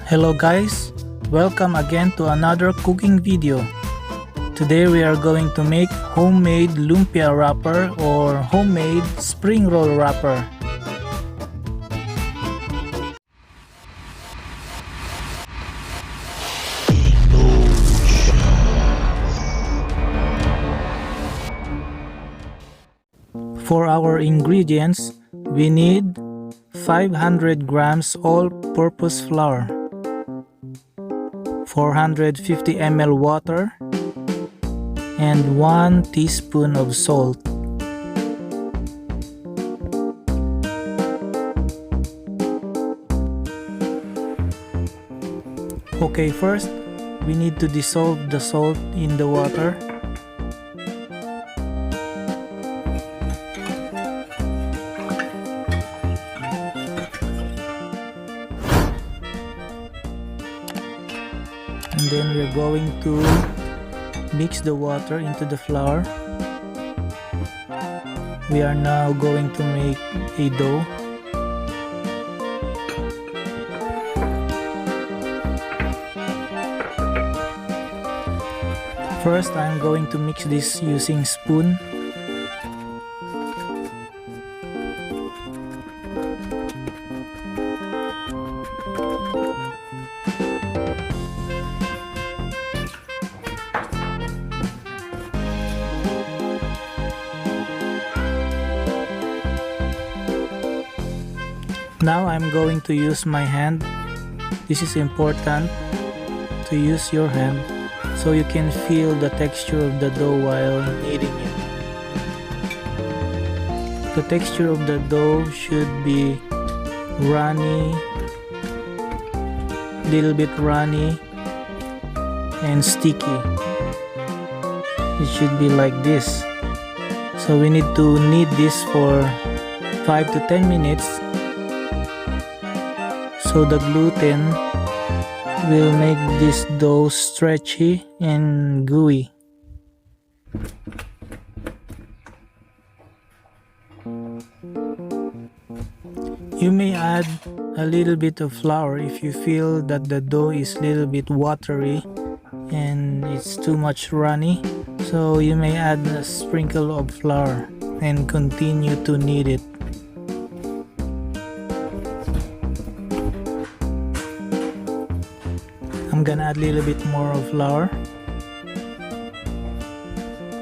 Hello guys, welcome again to another cooking video. Today we are going to make homemade lumpia wrapper or homemade spring roll wrapper. For our ingredients, we need 500 grams all-purpose flour, 450 ml water, and 1 teaspoon of salt. Okay, first we need to dissolve the salt in the water. And then we're going to mix the water into the flour. We are now going to make a dough. First, I'm going to mix this using spoon. Now I'm going to use my hand. This is important to use your hand so you can feel the texture of the dough while kneading it. The texture of the dough should be runny, little bit runny and sticky. It should be like this. So we need to knead this for 5 to 10 minutes. So the gluten will make this dough stretchy and gooey. You may add a little bit of flour if you feel that the dough is a little bit watery and it's too much runny. So you may add a sprinkle of flour and continue to knead it. I'm gonna add a little bit more of flour.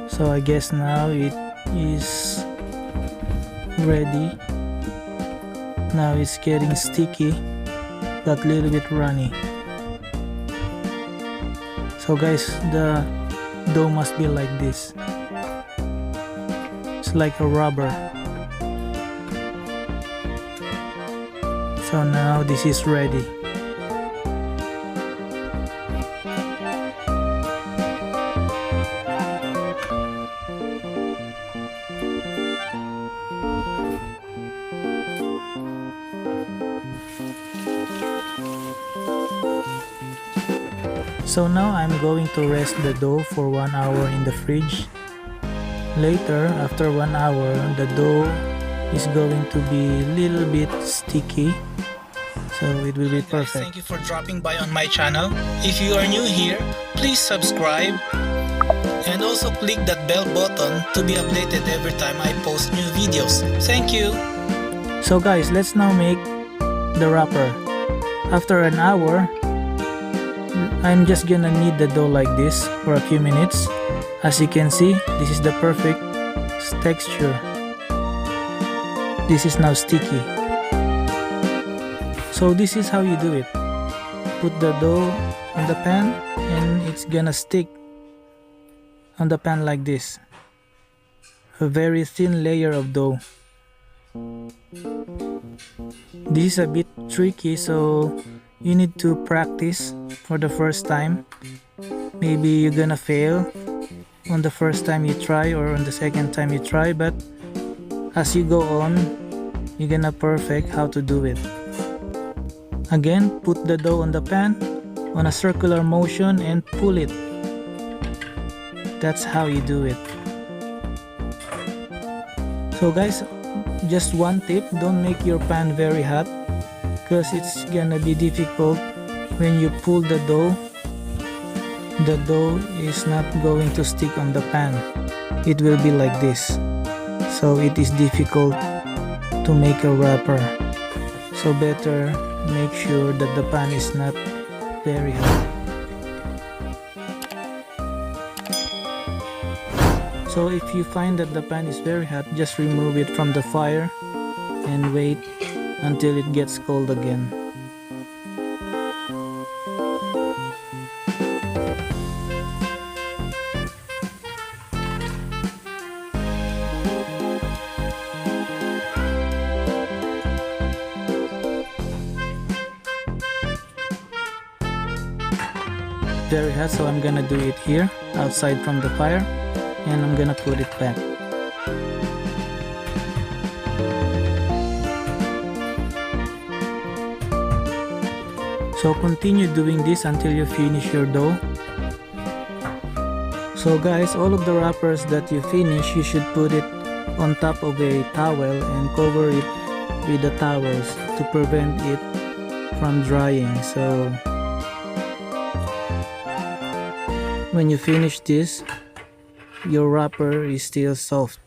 So I guess now it is ready. Now it's getting sticky but a little bit runny. So guys, the dough must be like this. It's like a rubber. So now this is ready. So now I'm going to rest the dough for 1 hour in the fridge. Later, after 1 hour, the dough is going to be a little bit sticky. So it will be perfect. Guys, thank you for dropping by on my channel. If you are new here, please subscribe and also click that bell button to be updated every time I post new videos. Thank you. So guys, let's now make the wrapper. After an hour, I'm just gonna knead the dough like this for a few minutes. As you can see, this is the perfect texture. This is now sticky. So this is how you do it. Put the dough on the pan and it's gonna stick on the pan like this. A very thin layer of dough. This is a bit tricky, so you need to practice for the first time. Maybe you're gonna fail on the first time you try or on the second time you try, but as you go on, you're gonna perfect how to do it. Again, put the dough on the pan on a circular motion and pull it. That's how you do it. So guys, just one tip, don't make your pan very hot because it's gonna be difficult when you pull the dough is not going to stick on the pan. It will be like this. So it is difficult to make a wrapper. So better make sure that the pan is not very hot. So if you find that the pan is very hot, just remove it from the fire and wait until it gets cold again. Very hot, so I'm gonna do it here outside from the fire, and I'm gonna put it back. So continue doing this until you finish your dough. So guys, all of the wrappers that you finish, you should put it on top of a towel and cover it with the towels to prevent it from drying. So when you finish this, your wrapper is still soft.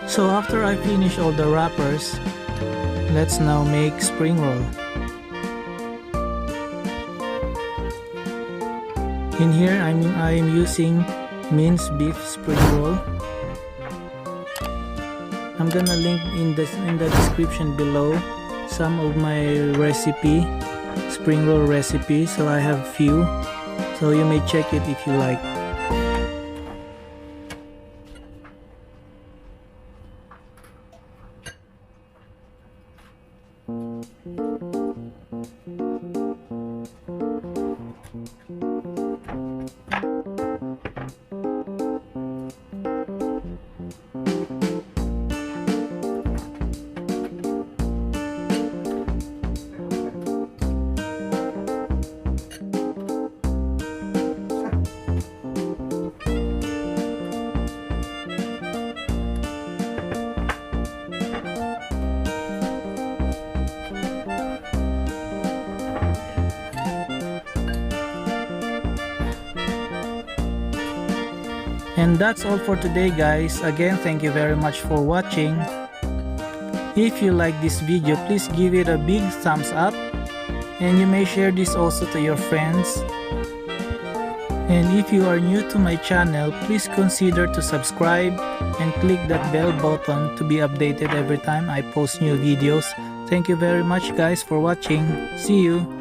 So after I finish all the wrappers, let's now make spring roll. In here I am using minced beef spring roll. I'm gonna link in the description below some of my spring roll recipes. So I have few, so you may check it if you like. And that's all for today, guys. Again, thank you very much for watching. If you like this video, please give it a big thumbs up, and you may share this also to your friends. And if you are new to my channel, please consider to subscribe and click that bell button to be updated every time I post new videos. Thank you very much, guys, for watching. See you!